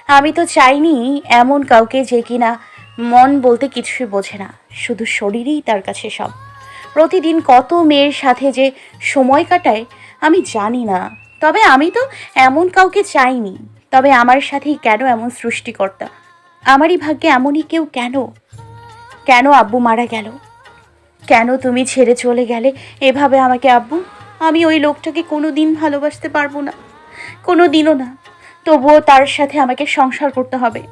আমি তো চাইনি এমন কাউকে যে কিনা মন বলতে কিছুই বোঝে না, শুধু শরীরই তার কাছে সব। প্রতিদিন কত মেয়ের সাথে যে সময় কাটায় আমি জানি না। তবে আমি তো এমন কাউকে চাইনি। তবে আমার সাথেই কেন এমন সৃষ্টিকর্তা? আমারই ভাগ্যে এমনই কেউ কেন? কেন আব্বু মারা গেল? কেন তুমি ছেড়ে চলে গেলে এভাবে আমাকে আব্বু? আমি ওই লোকটাকে কোনো দিন ভালোবাসতে পারবো না, কোনো দিনও না। তবুও তার সাথে আমাকে সংসার করতে হবে,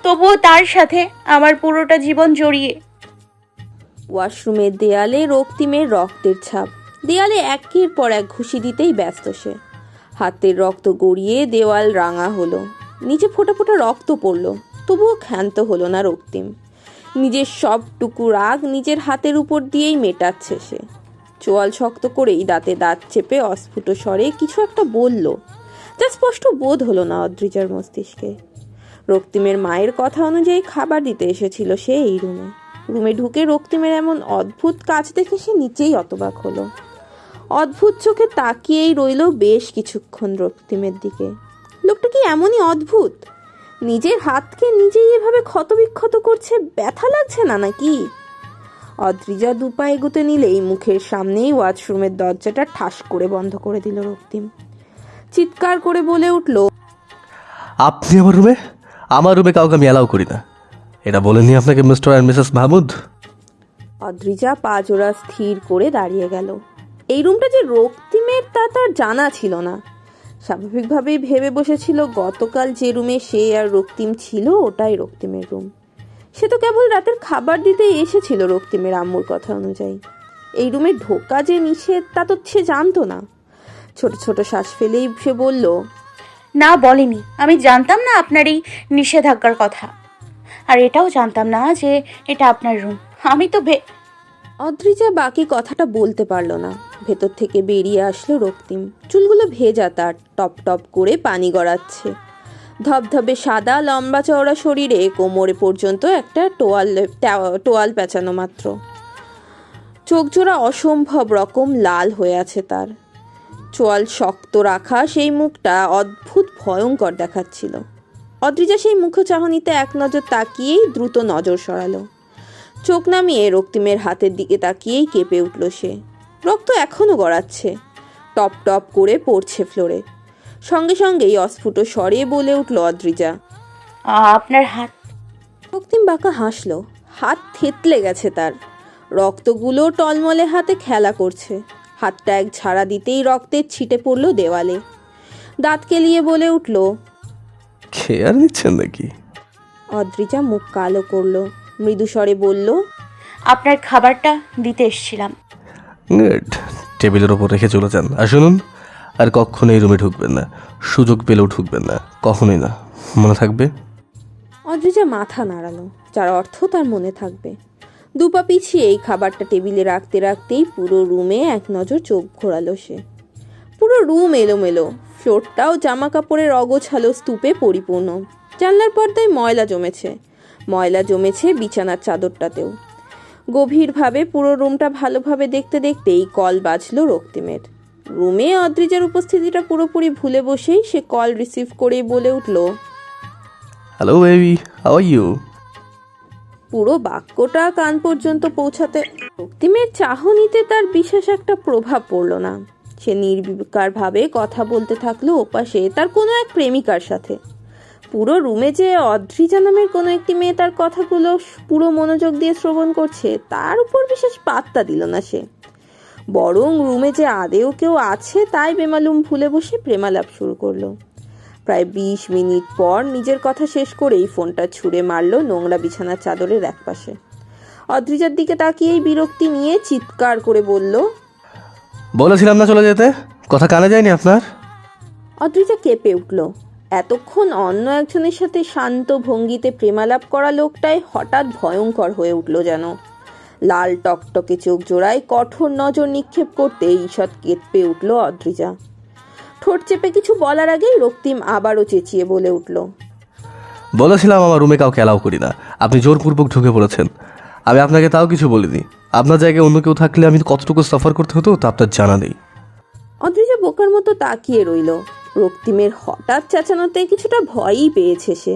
তবুও তার সাথে আমার পুরোটা জীবন জড়িয়ে। ওয়াশরুমের দেয়ালে রক্তিমের রক্তের ছাপ। দেয়ালে একের পর এক ঘুষি দিতেই ব্যস্ত সে। হাতের রক্ত গড়িয়ে দেওয়াল রাঙা হলো, নিচে ফোঁটা ফোঁটা রক্ত পড়ল। তবুও ক্ষান্ত হলো না রক্তিম। নিজের সবটুকু রাগ নিজের হাতের উপর দিয়েই মেটাচ্ছে সে। চোয়াল শক্ত করেই দাঁতে দাঁত চেপে অস্ফুট স্বরে কিছু একটা বলল, যা স্পষ্ট বোধ হলো না অদ্রিজার মস্তিষ্কে। রক্তিমের মায়ের কথা অনুযায়ী খাবার দিতে এসেছিল সে এই রুমে। রুমে ঢুকে রক্তিমের এমন অদ্ভুত কাজ দেখে সে নিচেই অতবাক হলো। অদ্ভুত চোখে তাকিয়েই রইল বেশ কিছুক্ষণ রক্তিমের দিকে। লোকটা কি এমনই অদ্ভুত? নিজের হাতকে নিজেই এভাবে ক্ষতবিক্ষত করছে, ব্যথা লাগছে না নাকি? অদ্রিজা দুপা এগোতে নিলেই মুখের সামনেই ওয়াশরুমের দরজাটা ঠাস করে বন্ধ করে দিল রক্তিম। চিৎকার করে বলে উঠল, আপনি আমার রুমে কাউকে আমি অ্যালাউ করি না। এটা বলেনি আপনাকে mister and Mrs Mahmud? Adrija পা জোড়া স্থির করে দাঁড়িয়ে গেল। এই রুমটা যে রক্তিমের তা তার জানা ছিল না। স্বাভাবিকভাবেই ভেবে বসেছিল গতকাল যে রুমে সে আর রক্তিম ছিল ওটাই রক্তিমের রুম। সে তো কেবল রাতের খাবার দিতেই এসেছিল রক্তিমের আম্মুর কথা অনুযায়ী। এই রুমে ঢোকা যে নিষেধ তা তো সে জানতো না। ছোট ছোট শ্বাস ফেলেই সে বলল, না বলেনি। আমি জানতাম না আপনার এই নিষেধাজ্ঞার কথা, আর এটাও জানতাম না যে এটা আপনার রুম। আমি তো অদ্রিজা বাকি কথাটা বলতে পারল না। ভেতর থেকে বেরিয়ে আসলো রক্তিম। চুলগুলো ভেজা, তার টপ টপ করে পানি গড়াচ্ছে। ধবধবে সাদা লম্বা চওড়া শরীরে কোমরে পর্যন্ত একটা টোয়াল পেঁচানো মাত্র। চোখ জোড়া অসম্ভব রকম লাল হয়ে আছে তার। চোয়াল শক্ত রাখা সেই মুখটা অদ্ভুত ভয়ঙ্কর দেখাচ্ছিল। অদ্রিজা সেই মুখ চাহনিতে এক নজর তাকিয়েই দ্রুত নজর সরালো। চোখ নামিয়ে রক্তিমের হাতের দিকে তাকিয়েই কেঁপে উঠল সে। রক্ত এখনো গড়াচ্ছে, টপ টপ করে পড়ছে ফ্লোরে। সঙ্গে সঙ্গেই অস্ফুট স্বরে বলে উঠল অদ্রিজা, আপনার হাত। রক্তিম বাঁকা হাসলো। হাত থেতলে গেছে তার। রক্তগুলো টলমলে হাতে খেলা করছে। হাতটা এক ঝাড়া দিতেই রক্তের ছিটে পড়ল দেওয়ালে। দাঁত কেলিয়ে বলে উঠল, খেয়াল নিচ্ছেন নাকি? অদ্রিজা মুখ কালো করলো, মৃদু স্বরে বলল, আপনার খাবারটা দিতে এসেছিলাম। গুড। টেবিলের ওপর রেখে চলে যান। আর শুনুন, আর কখনো এই রুমে ঢুকবেন না। সুযোগ পেলেও ঢুকবেন না, কখনোই না। মনে থাকবে? অদ্রিজা মাথা নাড়ালো, যার অর্থ তার মনে থাকবে। দুপা পিছিয়ে এই খাবারটা টেবিলে রাখতে রাখতেই পুরো রুমে এক নজর চোখ ঘোরালো সে। পুরো রুম এলোমেলো, ফ্লোরটাও জামা কাপড়ের অগোছালো স্তূপে পরিপূর্ণ। জানলার পর্দায় ময়লা জমেছে বিছানার চাদরটাতেও। গভীরভাবে পুরো রুমটা ভালোভাবে দেখতে দেখতেই কল বাজলো রক্তিমের। রুমে অদ্রিজার উপস্থিতিটা পুরোপুরি ভুলে বসেই সে কল রিসিভ করে বলে উঠল, hello baby, how are you? পুরো বাক্যটা কান পর্যন্ত পৌঁছাতে রক্তিমের চাহনিতে তার বিশেষ একটা প্রভাব পড়ল না। সে নির্বিকারভাবে কথা বলতে থাকলো ওপাশে তার কোনো এক প্রেমিকার সাথে। পুরো রুমে যে অদ্রিজা নামের কোনো একটি মেয়ে তার কথাগুলো পুরো মনোযোগ দিয়ে শ্রবণ করছে তার উপর বিশেষ পাত্তা দিল না সে। বরং রুমে যে আদেও কেউ আছে তাই বেমালুম ভুলে বসে প্রেমালাপ শুরু করলো। প্রায় 20 মিনিট পর নিজের কথা শেষ করেই ফোনটা ছুঁড়ে মারলো নোংরা বিছানার চাদরের একপাশে। অদ্রিজার দিকে তাকিয়েই বিরক্তি নিয়ে চিৎকার করে বলল, বলেছিলাম না চলে যেতে? কথা কানে যায়নি আপনার? অদ্রিজা কেঁপে উঠল। এতক্ষণ অন্য একজনের সাথে শান্ত ভঙ্গিতে প্রেমালাপ করা লোকটাই হঠাৎ ভয়ঙ্কর হয়ে উঠল যেন। লাল টকটকে চোখ জোড়ায় কঠোর নজর নিক্ষেপ করতে ঈষৎ কেঁপে উঠল অদ্রিজা। ঠোঁট চেপে কিছু বলার আগেই রক্তিম আবারও চেঁচিয়ে বলে উঠল, বলেছিলাম আমার রুমে কাউকে অ্যালাউ করি না। আপনি জোরপূর্বক ঢুকে পড়েছেন। আমি আপনাকে তাও কিছু বলিনি। আপনার জায়গায় অন্য কেউ থাকলে আমি কতটুকু সাফার করতে হতো তা আপনার জানা নেই। অদ্রিজা বোকার মতো তাকিয়ে রইল। রক্তিমের হঠাৎ চেঁচানোতে কিছুটা ভয়ই পেয়েছে সে।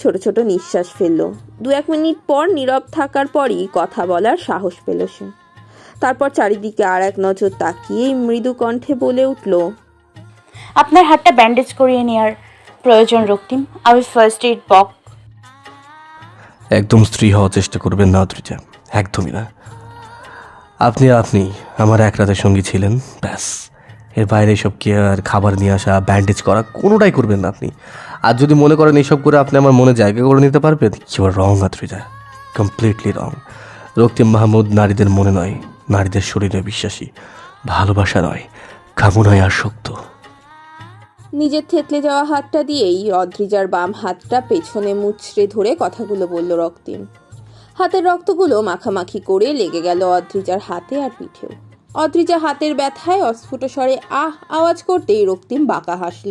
ছোট ছোট নিঃশ্বাস ফেলল। 2-1 মিনিট পর নীরব থাকার পরই কথা বলার সাহস পেল সে। তারপর চারিদিকে আর এক নজর তাকিয়েই মৃদু কণ্ঠে বলে উঠল, আপনার হাতটা ব্যান্ডেজ করিয়ে নেওয়ার প্রয়োজন রক্তিম। আমি ফার্স্ট এইড বক্স। একদম স্ত্রী হওয়ার চেষ্টা করবেন না অদ্রিজা, একদমই না। আপনি আমার এক রাতের সঙ্গী ছিলেন, ব্যাস। এর বাইরে এসব কেয়ার, খাবার নিয়ে আসা, ব্যান্ডেজ করা কোনোটাই করবেন না আপনি। আর যদি মনে করেন এইসব করে আপনি আমার মনে জায়গা করে নিতে পারবেন, you are wrong Adrija, completely wrong. Raktim Mahmud নারীদের মনে নয়, নারীদের শরীরে বিশ্বাসী, ভালোবাসা নয়, কামনায় আসক্ত। নিজের থেতলে যাওয়া হাতটা দিয়েই অদ্রিজার বাম হাতটা পেছনে মুচড়ে ধরে কথাগুলো বলল রক্তিম। হাতের রক্তগুলো মাখামাখি করে লেগে গেল অদ্রিজার হাতে আর পিঠেও। অদ্রিজা হাতের ব্যথায় অস্ফুট স্বরে আহ আওয়াজ করতেই রক্তিম বাঁকা হাসল।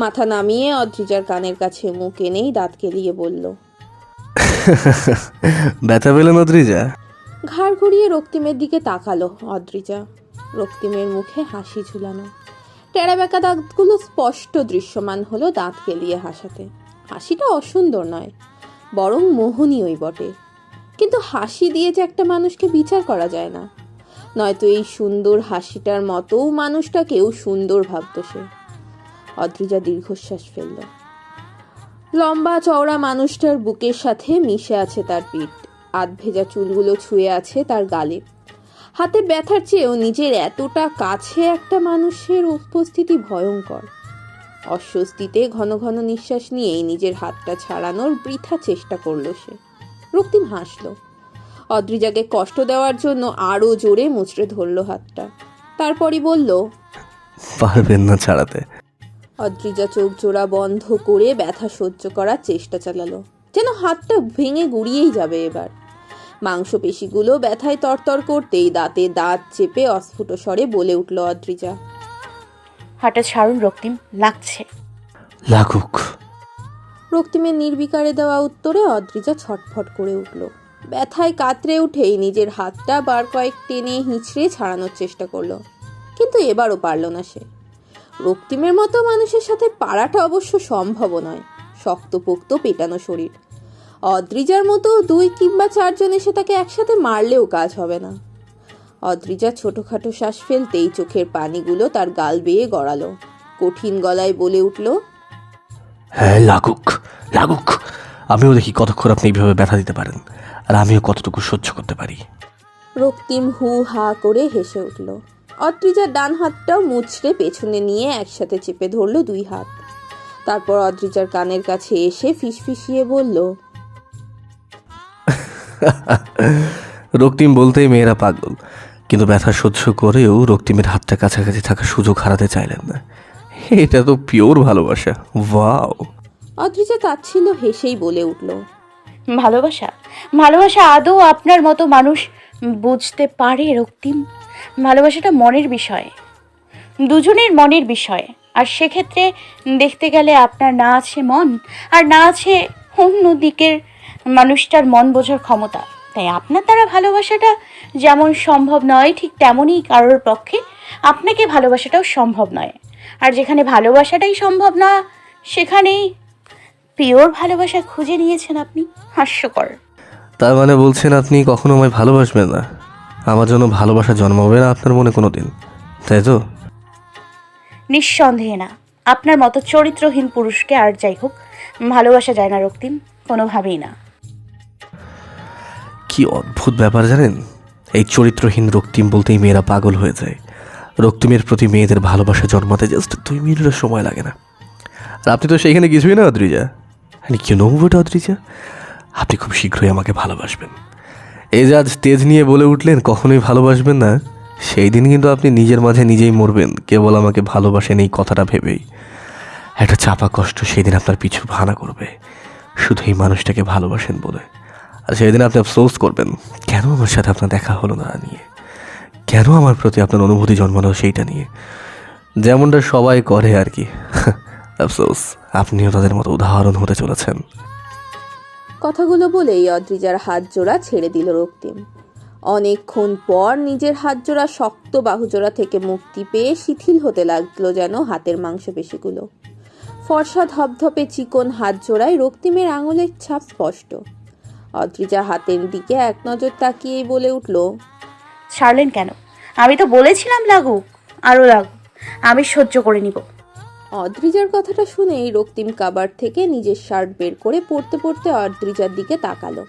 মাথা নামিয়ে অদ্রিজার কানের কাছে মুখ এনেই দাঁত কেলিয়ে বলল, ব্যথা পেলেন অদ্রিজা? ঘাড় ঘুরিয়ে রক্তিমের দিকে তাকালো অদ্রিজা। রক্তিমের মুখে হাসি ঝুলানো, টেরা বেঁকা দাঁতগুলো স্পষ্ট দৃশ্যমান হলো দাঁত কেলিয়ে হাসাতে। হাসিটা অসুন্দর নয়, বরং মোহনীয়ই বটে। কিন্তু হাসি দিয়ে যে একটা মানুষকে বিচার করা যায় না। নয়তো এই সুন্দর হাসিটার মতোও মানুষটাকেও সুন্দর ভাবত সে। অদ্রিজা দীর্ঘশ্বাস ফেলল। লম্বা চওড়া মানুষটার বুকের সাথে মিশে আছে তার পিঠ, আধ ভেজা চুলগুলো ছুঁয়ে আছে তার গালে। হাতে ব্যথার চেয়েও নিজের এতটা কাছে একটা মানুষের উপস্থিতি ভয়ঙ্কর। অস্বস্তিতে ঘন ঘন নিঃশ্বাস নিয়েই নিজের হাতটা ছাড়ানোর বৃথা চেষ্টা করলো সে। রক্তিম হাসল। অদ্রিজাকে কষ্ট দেওয়ার জন্য আরো জোরে মুচড়ে ধরল হাতটা। তারপরই বলল, পারবেন না ছাড়াতে। অদ্রিজা চোখ জোড়া বন্ধ করে ব্যথা সহ্য করার চেষ্টা চালালো, যেন হাতটা ভেঙে গুড়িয়েই যাবে এবার। মাংসপেশিগুলো ব্যথায় তরতর করতেই দাঁতে দাঁত চেপে অস্ফুট স্বরে বলে উঠল অদ্রিজা, হাতটা ছাড়ুন রক্তিম, লাগছে। লাগুক। রক্তিমের নির্বিকারে দেওয়া উত্তরে অদ্রিজা ছটফট করে উঠল। ব্যথায় কাতরে উঠেই নিজের হাতটা বার কয়েক টেনে হিঁচড়ে ছাড়ানোর চেষ্টা করলো, কিন্তু এবারও পারল না সে। রক্তিমের মতো মানুষের সাথে পারাটা অবশ্য সম্ভব নয়, শক্তপোক্ত পেটানো শরীর। অদ্রিজার মতো 2 কিংবা 4 জন এসে তাকে একসাথে মারলেও কাজ হবে না। অদ্রিজা ছোটখাটো শ্বাস ফেলতেই চোখের পানিগুলো তার গাল বেয়ে গড়ালো। কঠিন গলায় বলে উঠল, হ্যাঁ লাগুক, লাগুক। আমিও দেখি কতক্ষণ আপনি এইভাবে ব্যথা দিতে পারেন, আর আমিও কতটুকু সহ্য করতে পারি। রক্তিম হু হা করে হেসে উঠল। অদ্রিজার ডান হাতটাও মুচড়ে পেছনে নিয়ে একসাথে চেপে ধরল 2 হাত। তারপর অদ্রিজার কানের কাছে এসে ফিসফিসিয়ে বলল, রক্তিম বলতেই মেয়েরা পাগল, কিন্তু ব্যথা সহ্য করেও রক্তিমের হাতটা কাছাকাছি থাকার সুযোগ হারাতে চাইলেন না। এটা তো পিওর ভালোবাসা, ওয়াও। অদ্রিজা তাচ্ছিল্য হেসেই বলে উঠল, ভালোবাসা? ভালোবাসা আদৌ আপনার মতো মানুষ বুঝতে পারে রক্তিম? ভালোবাসাটা মনের বিষয়, দুজনের মনের বিষয়। আর সেক্ষেত্রে দেখতে গেলে আপনার না আছে মন, আর না আছে অন্য দিকের মানুষটার মন বোঝার ক্ষমতা। তাই আপনার দ্বারা ভালোবাসাটা যেমন সম্ভব নয়, ঠিক তেমনই কারোর পক্ষে আপনাকে ভালোবাসাটাও সম্ভব নয়। আর যেখানে ভালোবাসাটাই সম্ভব না, সেখানেই পিওর ভালোবাসা খুঁজে নিয়েছেন আপনি। হাস্যকর। তার মানে বলছেন আপনি কখনো আমায় ভালোবাসবেন না? আমার জন্য ভালোবাসা জন্মাবে না আপনার মনে কোনো দিন, তাই তো? নিঃসন্দেহে না। আপনার মতো চরিত্রহীন পুরুষকে আর যাই হোক ভালোবাসা যায় না রক্তিম, কোনোভাবেই না। কি অদ্ভুত ব্যাপার জানেন, এই চরিত্রহীন রক্তিম বলতেই মেয়েরা পাগল হয়ে যায়। রক্তিমের প্রতি মেয়েদের ভালোবাসা জন্মাতে জাস্ট 2 মিনিটের সময় লাগে না। আর আপনি তো সেইখানে কিছুই না অদ্রিজা। কি নৌবটা অদ্রিজা, আপনি খুব শীঘ্রই আমাকে ভালোবাসবেন। এই যে আজ তেজ নিয়ে বলে উঠলেন কখনোই ভালোবাসবেন না, সেই দিন কিন্তু আপনি নিজের মাঝে নিজেই মরবেন, কেবল আমাকে ভালোবাসেন এই কথাটা ভেবেই। একটা চাপা কষ্ট সেই দিন আপনার পিছু ভানা করবে, শুধু এই মানুষটাকে ভালোবাসেন বলে। আর সেই দিন আপনি আফসোস করবেন, কেন আমার সাথে আপনার দেখা হলো না নিয়ে, কেন আমার প্রতি আপনার অনুভূতি জন্মালো সেইটা নিয়ে, যেমনটা সবাই করে আর কি। আফসোস, আপনিও তাদের মতো উদাহরণ হতে চলেছেন। কথাগুলো বলেই অদ্রিজার হাত জোড়া ছেড়ে দিল রক্তিম। অনেকক্ষণ পর নিজের হাতজোড়া শক্ত বাহুজোড়া থেকে মুক্তি পেয়ে শিথিল হতে লাগলো যেন হাতের মাংসপেশিগুলো। ফর্সা ধপধপে চিকন হাত জোড়ায় রক্তিমের আঙুলের ছাপ স্পষ্ট। অদ্রিজা হাতের দিকে এক নজর তাকিয়েই বলে উঠল, ছাড়লেন কেন? আমি তো বলেছিলাম লাগুক, আরও লাগুক, আমি সহ্য করে নিব। অদ্রিজার কথাটা শুনেই রক্তিম কাবার থেকে নিজের শার্ট বের করে পড়তে পড়তে অদ্রিজার দিকে তাকালো।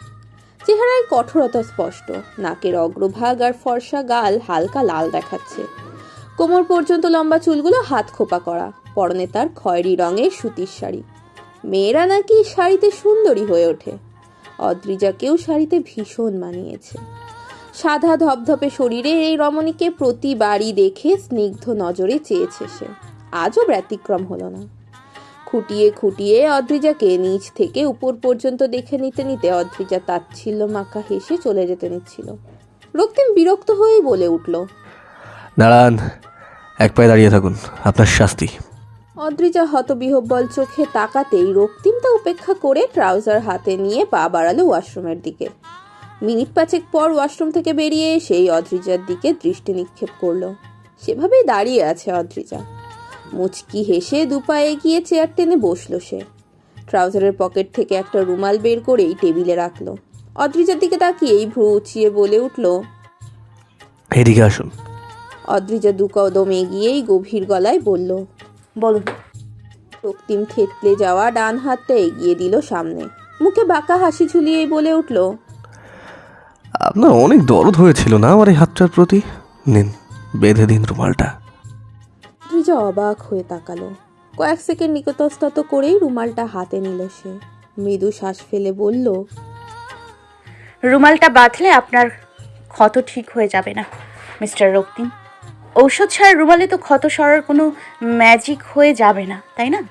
চেহারায় কঠোরতা স্পষ্ট, নাকের অগ্রভাগ আর ফর্সা গাল হালকা লাল দেখাচ্ছে। কোমর পর্যন্ত লম্বা চুলগুলো হাত খোপা করা, পরনে তার খয়েরি রঙের সুতির শাড়ি। মেয়েরা নাকি শাড়িতে সুন্দরী হয়ে ওঠে, অদ্রিজাকেও শাড়িতে ভীষণ মানিয়েছে। সাদা ধপধপে শরীরে এই রমণীকে প্রতিবারই দেখে স্নিগ্ধ নজরে চেয়েছে সে, আজও ব্যতিক্রম হলো না। খুঁটিয়ে খুঁটিয়ে অদ্রিজাকে নিচ থেকে উপর পর্যন্ত দেখে নিতে নিতে অদ্রিজা তাচ্ছিল্য মাখা হেসে চলে যেতে নিচ্ছিল। রক্তিম বিরক্ত হয়েই বলে উঠল, দাঁড়ান, এক পায়ে দাঁড়িয়ে থাকুন, আপনার শাস্তি। অদ্রিজা হতবিহ্বল চোখে তাকাতেই রক্তিম তা উপেক্ষা করে ট্রাউজার হাতে নিয়ে পা বাড়ালো ওয়াশরুমের দিকে। মিনিট পাঁচেক পর ওয়াশরুম থেকে বেরিয়ে এসেই অদ্রিজার দিকে দৃষ্টি নিক্ষেপ করলো। সেভাবেই দাঁড়িয়ে আছে অদ্রিজা। মুচকি হেসে দুপায়ে এগিয়ে চেয়ার টেনে বসলো সে। ট্রাউজারের পকেট থেকে একটা রুমাল বের করেই টেবিলে রাখলো। অদ্রিজার দিকে তাকিয়েই ভ্রু উঁচিয়ে বলে উঠল, এদিকে আসুন। অদ্রিজা দু কদম এগিয়েই গভীর গলায় বলল, বলুন। রক্তিম থেতলে যাওয়া ডান হাতটা এগিয়ে দিল সামনে, মুখে বাঁকা হাসি ঝুলিয়েই বলে উঠল, আপনার অনেক দরদ হয়েছিল না আমার এই হাতটার প্রতি? নিন, বেঁধে দিন রুমালটা। অদ্রিজা অবাক হয়ে তাকালো। কয়েক সেকেন্ড নিকটস্থত করেই রুমালটা হাতে নিল সে। মৃদু শ্বাস ফেলে বলল, রুমালটা বাঁধলে আপনার ক্ষত ঠিক হয়ে যাবে না মিস্টার রক্তিম। ঔষধ ছাড়া রুমালে তো ক্ষত সরার কোনো ম্যাজিক হয়ে যাবে না, তাই না?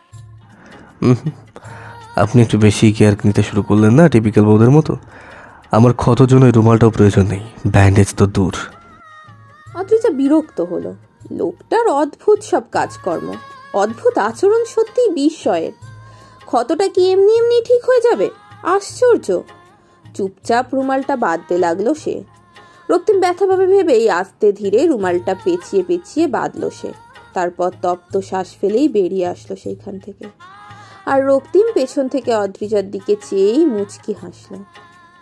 আপনি একটু বেশি কেয়ার নিতে শুরু করলেন না, টিপিক্যাল বউদের মতো। আমার ক্ষতর জন্য এই রুমালটাও প্রয়োজন নেই, ব্যান্ডেজ তো দূর। অদ্রিজা বিরক্ত হলো। লোকটার অদ্ভুত সব কাজকর্ম, অদ্ভুত আচরণ সত্যিই বিস্ময়ের। ক্ষতটা কি এমনি এমনি ঠিক হয়ে যাবে? আশ্চর্য। চুপচাপ রুমালটা বাঁধতে লাগলো সে। রক্তিম ব্যথা পাবে ভেবেই আস্তে ধীরে রুমালটা পেঁচিয়ে পেঁচিয়ে বাঁধলো সে। তারপর তপ্ত শ্বাস ফেলেই বেরিয়ে আসলো সেইখান থেকে। আর রক্তিম পেছন থেকে অদ্রিজার দিকে চেয়েই মুচকি হাসল।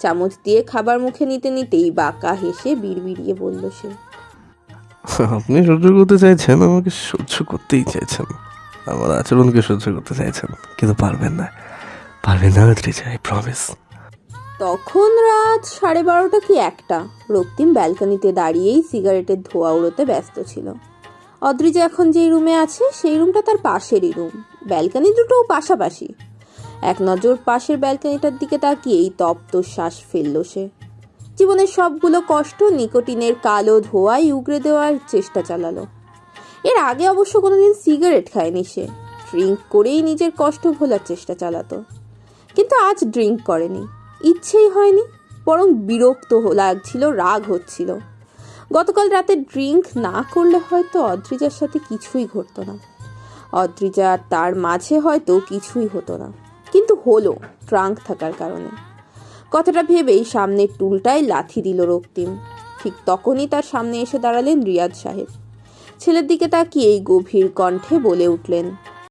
চামচ দিয়ে খাবার মুখে নিতে নিতেই বাঁকা হেসে বিড়বিড়িয়ে বলল সে, আপনি সহ্য করতে চাইছেন, আমাকে সহ্য করতেই চাইছেন, আমার আচরণকে সহ্য করতে চাইছেন, কিন্তু পারবেন না, পারবেন না অদ্রিজা, আই প্রমিস। তখন রাত 12:30 কি 1টা। রক্তিম ব্যালকনিতে দাঁড়িয়েই সিগারেটের ধোঁয়া উড়োতে ব্যস্ত ছিল। অদ্রিজা এখন যেই রুমে আছে সেই রুমটা তার পাশেরই রুম। ব্যালকনি দুটোও পাশাপাশি। এক নজর পাশের ব্যালকনিটার দিকে তাকিয়েই তপ্ত শ্বাস ফেলল সে। জীবনের সবগুলো কষ্ট নিকোটিনের কালো ধোঁয়ায় উগড়ে দেওয়ার চেষ্টা চালালো। এর আগে অবশ্য কোনোদিন সিগারেট খায়নি সে। ড্রিঙ্ক করেই নিজের কষ্ট ভোলার চেষ্টা চালাতো, কিন্তু আজ ড্রিঙ্ক করেনি, ইচ্ছেই হয়নি, বরং বিরক্ত লাগছিল, রাগ হচ্ছিল। গতকাল রাতে ড্রিঙ্ক না করলে হয়তো অদ্রিজার সাথে কিছুই ঘটতো না, অদ্রিজা আর তার মাঝে হয়তো কিছুই হতো না, কিন্তু হলো ড্রাঙ্ক থাকার কারণে। কথাটা ভেবেই সামনের টুলটায় লাথি দিল রক্তিম। ঠিক তখনই তার সামনে এসে দাঁড়ালেন রিয়াজ সাহেব। ছেলের দিকে তাকিয়েই গভীর কণ্ঠে বলে উঠলেন,